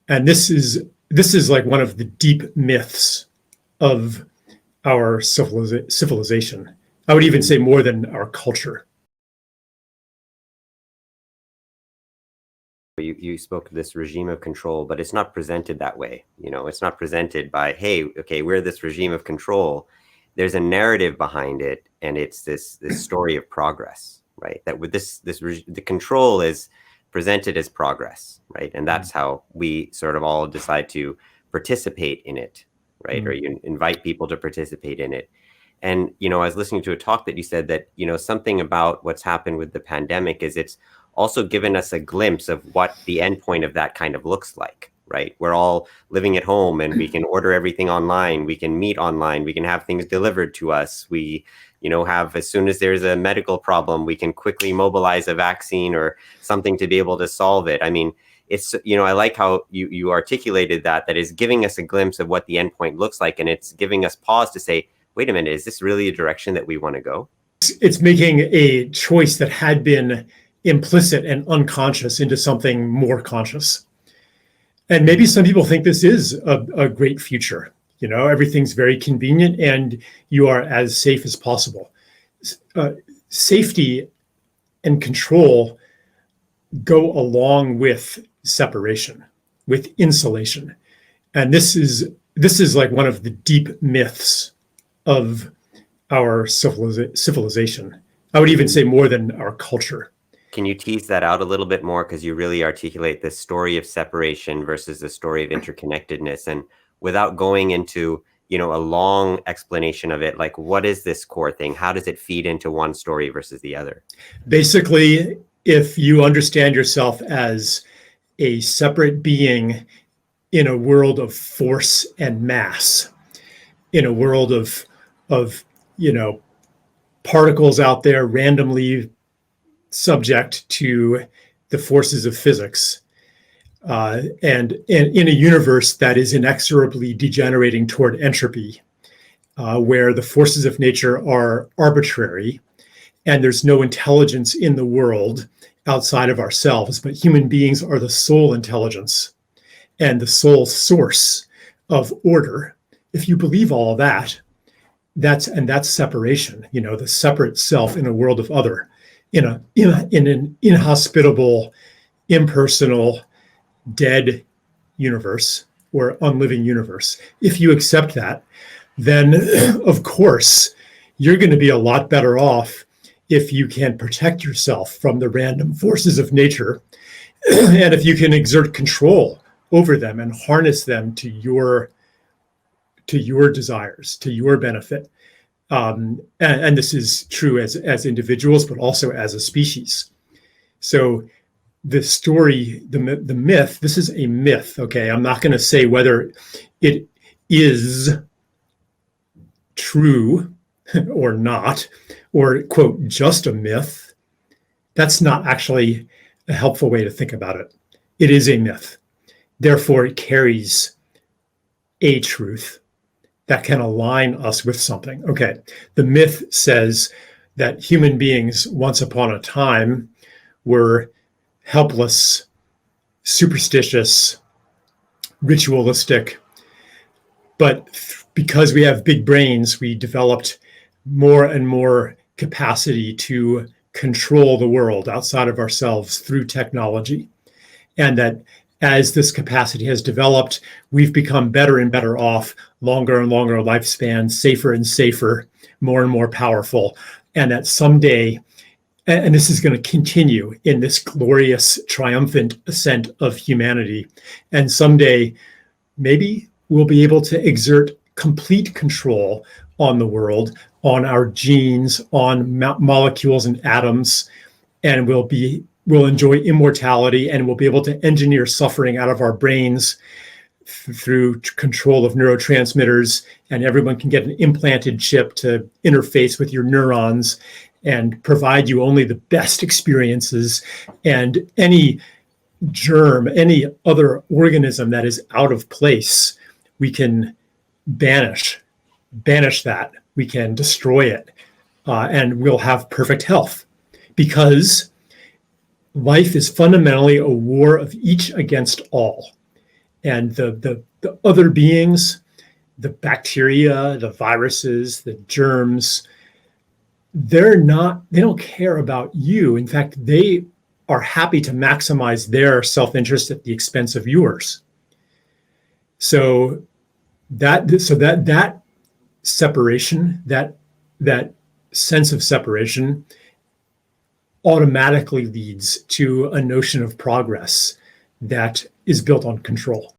And this is like one of the deep myths of our civilization. I would even say more than our culture. You spoke of this regime of control, but it's not presented that way. It's not presented by, hey, okay, we're this regime of control. There's a narrative behind it, and it's this story of progress, right? That with the control is presented as progress, right? And that's how we sort of all decide to participate in it, right? Or you invite people to participate in it. And, I was listening to a talk that you said that, something about what's happened with the pandemic is it's also given us a glimpse of what the endpoint of that kind of looks like, right? We're all living at home and we can order everything online. We can meet online. We can have things delivered to us. We, have, as soon as there's a medical problem, we can quickly mobilize a vaccine or something to be able to solve it. I mean, it's, I like how you articulated that is giving us a glimpse of what the endpoint looks like. And it's giving us pause to say, wait a minute, is this really a direction that we want to go? It's making a choice that had been implicit and unconscious into something more conscious. And maybe some people think this is a great future. Everything's very convenient and you are as safe as possible. Safety and control go along with separation, with insulation. And this is like one of the deep myths of our civilization. I would even say more than our culture. Can you tease that out a little bit more? Because you really articulate this story of separation versus the story of interconnectedness. And without going into, a long explanation of it, like what is this core thing? How does it feed into one story versus the other? Basically, if you understand yourself as a separate being in a world of force and mass, in a world of particles out there randomly subject to the forces of physics, and in a universe that is inexorably degenerating toward entropy, where the forces of nature are arbitrary and there's no intelligence in the world outside of ourselves, but human beings are the sole intelligence and the sole source of order. If you believe all of that, that's separation, the separate self in a world of other, in an inhospitable, impersonal, dead universe or unliving universe. If you accept that, then of course you're going to be a lot better off if you can protect yourself from the random forces of nature, and if you can exert control over them and harness them to your desires, to your benefit. And this is true as individuals, but also as a species. So the story, the myth, this is a myth, okay? I'm not going to say whether it is true or not, or, quote, just a myth. That's not actually a helpful way to think about it. It is a myth. Therefore, it carries a truth that can align us with something. Okay, the myth says that human beings once upon a time were helpless, superstitious, ritualistic, but because we have big brains, we developed more and more capacity to control the world outside of ourselves through technology. And that as this capacity has developed, we've become better and better off, longer and longer lifespan, safer and safer, more and more powerful. And that someday, and this is going to continue in this glorious, triumphant ascent of humanity. And someday, maybe we'll be able to exert complete control on the world, on our genes, on molecules and atoms, and we'll enjoy immortality, and we'll be able to engineer suffering out of our brains through control of neurotransmitters, and everyone can get an implanted chip to interface with your neurons and provide you only the best experiences, and any germ, any other organism that is out of place, we can banish that. We can destroy it, and we'll have perfect health, because life is fundamentally a war of each against all. And the other beings, the bacteria, the viruses, the germs, they don't care about you. In fact, they are happy to maximize their self-interest at the expense of yours. So that separation, that sense of separation automatically leads to a notion of progress that is built on control.